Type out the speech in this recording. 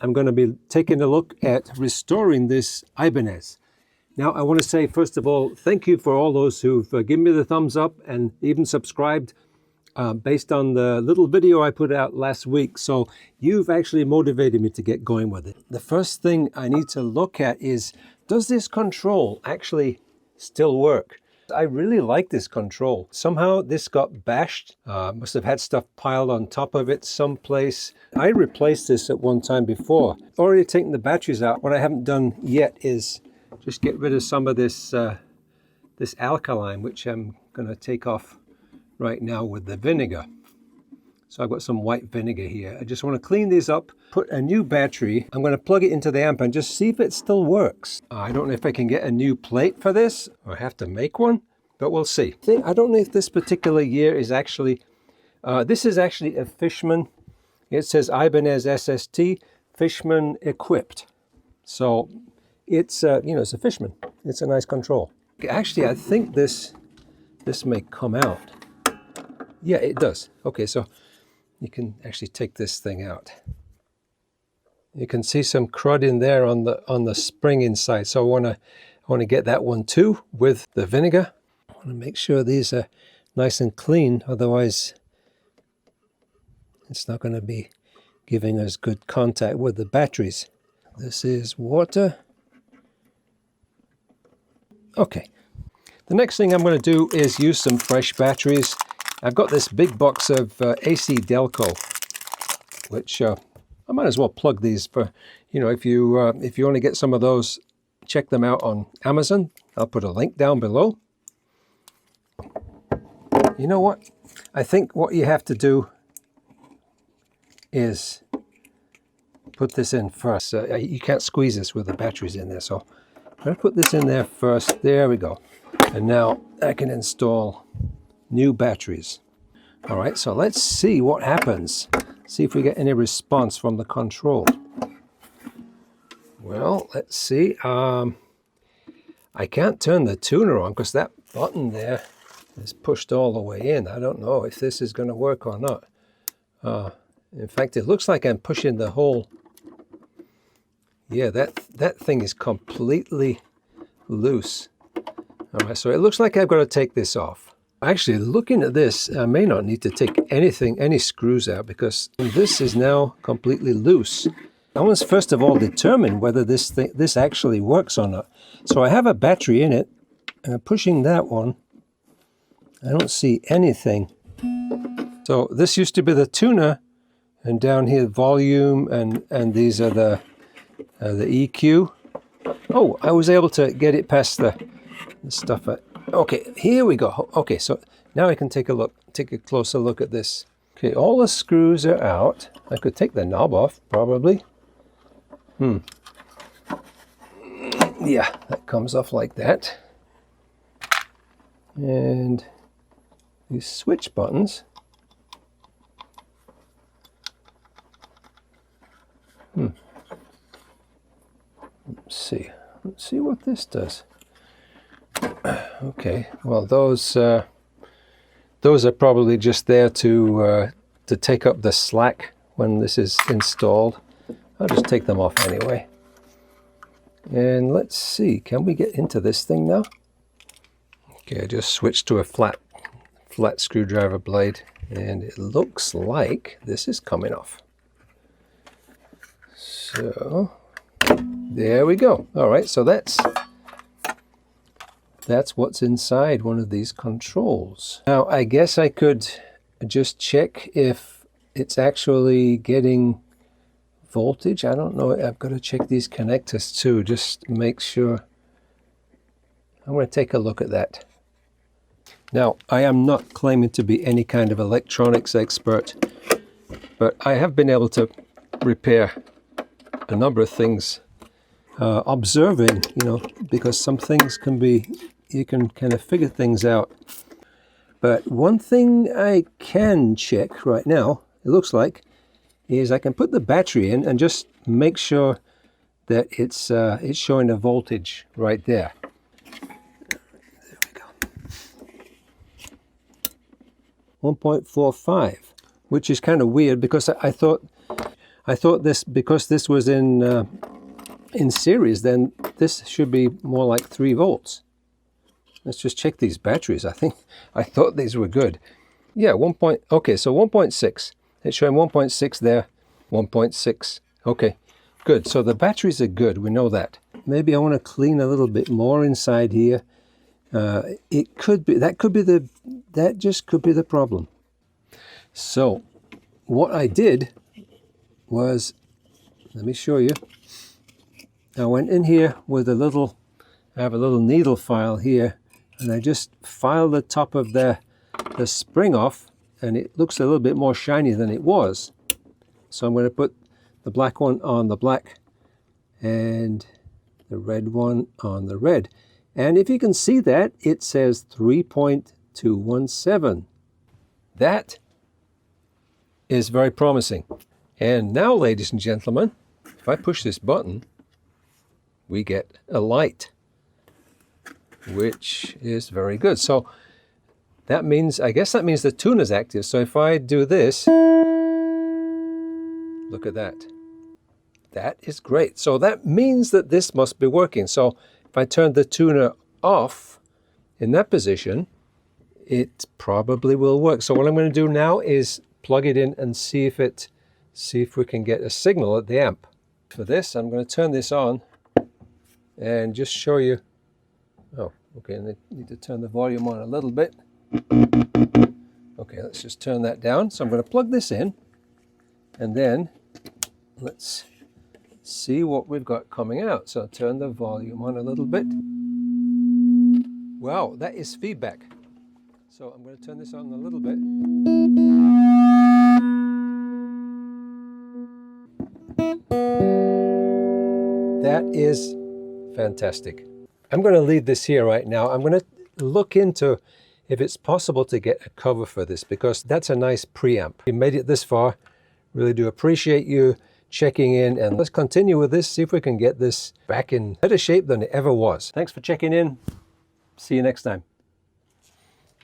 I'm going to be taking a look at restoring this Ibanez. Now, I want to say, first of all, thank you for all those who've given me the thumbs up and even subscribed based on the little video I put out last week. So you've actually motivated me to get going with it. The first thing I need to look at is, does this control actually still work? I really like this control. Somehow this got bashed. Must have had stuff piled on top of it someplace. I replaced this at one time before. Already taken the batteries out. What I haven't done yet is just get rid of some of this this alkaline, which I'm going to take off right now with the vinegar. So I've got some white vinegar here. I just want to clean these up, put a new battery. I'm going to plug it into the amp and just see if it still works. I don't know if I can get a new plate for this or I have to make one, but we'll see. I don't know if this particular year is actually, this is actually a Fishman. It says Ibanez SST, Fishman equipped. So it's, it's a Fishman. It's a nice control. Actually, I think this may come out. Yeah, it does. Okay, so you can actually take this thing out. You can see some crud in there on the spring inside. So I want to get that one too with the vinegar. I want to make sure these are nice and clean, otherwise it's not going to be giving us good contact with the batteries. This is water. Okay. The next thing I'm going to do is use some fresh batteries. I've got this big box of AC Delco, which I might as well plug these for, if you want to get some of those, check them out on Amazon. I'll put a link down below. You know what? I think what you have to do is put this in first. You can't squeeze this with the batteries in there, so I'm going to put this in there first. There we go. And now I can install new batteries. All right, so let's see what happens. See if we get any response from the control. Well, let's see. I can't turn the tuner on because that button there is pushed all the way in. I don't know if this is going to work or not. In fact, it looks like I'm pushing the whole... Yeah, that thing is completely loose. All right, so it looks like I've got to take this off. Actually, looking at this, I may not need to take any screws out because this is now completely loose. I must first of all determine whether this actually works or not. So I have a battery in it, and I'm pushing that one. I don't see anything. So this used to be the tuner, and down here volume, and these are the EQ. Oh, I was able to get it past the stuff. Okay, here we go. Okay, so now I can take a closer look at this. Okay, all the screws are out. I could take the knob off, probably. Yeah, that comes off like that. And these switch buttons. Let's see what this does. Okay, well those are probably just there to take up the slack when this is installed. I'll just take them off anyway. And let's see, can we get into this thing now? Okay, I just switched to a flat screwdriver blade, and it looks like this is coming off. So there we go. All right, so that's what's inside one of these controls. Now, I guess I could just check if it's actually getting voltage. I don't know. I've got to check these connectors too, just to make sure. I'm going to take a look at that. Now, I am not claiming to be any kind of electronics expert, but I have been able to repair a number of things, observing, because some things can be, you can kind of figure things out. But one thing I can check right now, it looks like, is I can put the battery in and just make sure that it's showing a voltage right there. There we go. 1.45, which is kind of weird because I thought I thought this, because this was in series, then this should be more like 3 volts. Let's just check these batteries. I thought these were good. Yeah, okay, so 1.6. It's showing 1.6 there, 1.6. Okay, good. So the batteries are good, we know that. Maybe I want to clean a little bit more inside here. It could be, that just could be the problem. So what I did was, let me show you. I went in here with I have a little needle file here, and I just filed the top of the spring off, and it looks a little bit more shiny than it was. So I'm going to put the black one on the black and the red one on the red. And if you can see that, it says 3.217. That is very promising. And now, ladies and gentlemen, if I push this button, we get a light, which is very good. So that means, I guess that means the tuner's active. So if I do this, look at that. That is great. So that means that this must be working. So if I turn the tuner off in that position, it probably will work. So what I'm going to do now is plug it in and see if we can get a signal at the amp. For this, I'm going to turn this on and just show you. Oh, okay, I need to turn the volume on a little bit. Okay, let's just turn that down. So I'm going to plug this in, and then let's see what we've got coming out. So turn the volume on a little bit. Wow, that is feedback. So I'm going to turn this on a little bit. That is fantastic. I'm going to leave this here right now. I'm going to look into if it's possible to get a cover for this, because that's a nice preamp. You made it this far. Really do appreciate you checking in, and let's continue with this, see if we can get this back in better shape than it ever was. Thanks for checking in. See you next time.